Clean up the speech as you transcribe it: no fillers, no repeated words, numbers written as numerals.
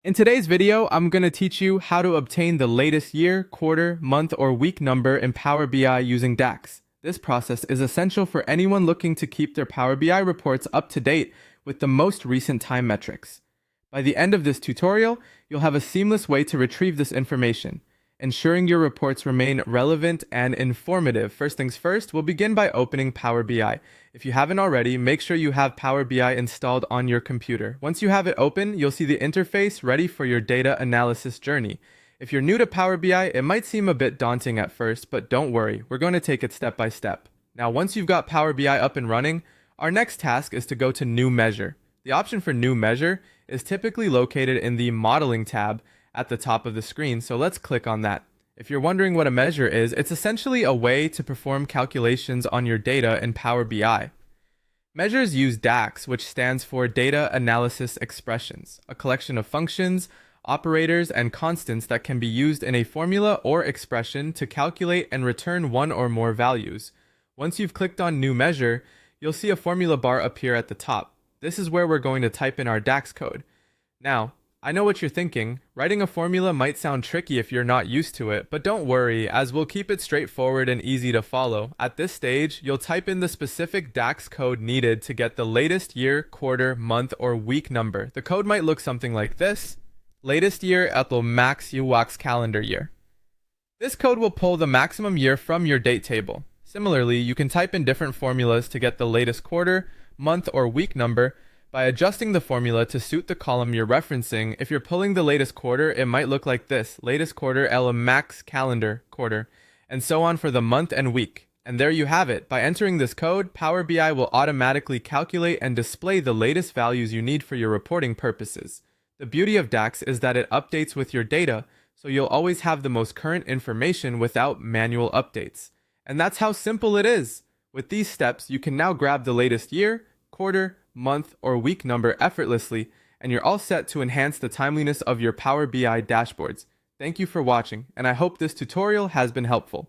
In today's video, I'm going to teach you how to obtain the latest year, quarter, month, or week number in Power BI using DAX. This process is essential for anyone looking to keep their Power BI reports up to date with the most recent time metrics. By the end of this tutorial, you'll have a seamless way to retrieve this information, ensuring your reports remain relevant and informative. First things first, we'll begin by opening Power BI. If you haven't already, make sure you have Power BI installed on your computer. Once you have it open, you'll see the interface ready for your data analysis journey. If you're new to Power BI, it might seem a bit daunting at first, but don't worry, we're going to take it step by step. Now, once you've got Power BI up and running, our next task is to go to New Measure. The option for New Measure is typically located in the Modeling tab at the top of the screen, so let's click on that. If you're wondering what a measure is, it's essentially a way to perform calculations on your data in Power BI. Measures use DAX, which stands for Data Analysis Expressions, a collection of functions, operators, and constants that can be used in a formula or expression to calculate and return one or more values. Once you've clicked on New Measure, you'll see a formula bar appear at the top. This is where we're going to type in our DAX code. Now, I know what you're thinking. Writing a formula might sound tricky if you're not used to it, but don't worry, as we'll keep it straightforward and easy to follow. At this stage, you'll type in the specific DAX code needed to get the latest year, quarter, month, or week number. The code might look something like this: latest year atau max UWAX calendar year. This code will pull the maximum year from your date table. Similarly, you can type in different formulas to get the latest quarter, month, or week number by adjusting the formula to suit the column you're referencing. If you're pulling the latest quarter, it might look like this: latest quarter L max calendar quarter, and so on for the month and week. And there you have it. By entering this code, Power BI will automatically calculate and display the latest values you need for your reporting purposes. The beauty of DAX is that it updates with your data, so you'll always have the most current information without manual updates. And that's how simple it is. With these steps, you can now grab the latest year, quarter, month, or week number effortlessly, and you're all set to enhance the timeliness of your Power BI dashboards. Thank you for watching, and I hope this tutorial has been helpful.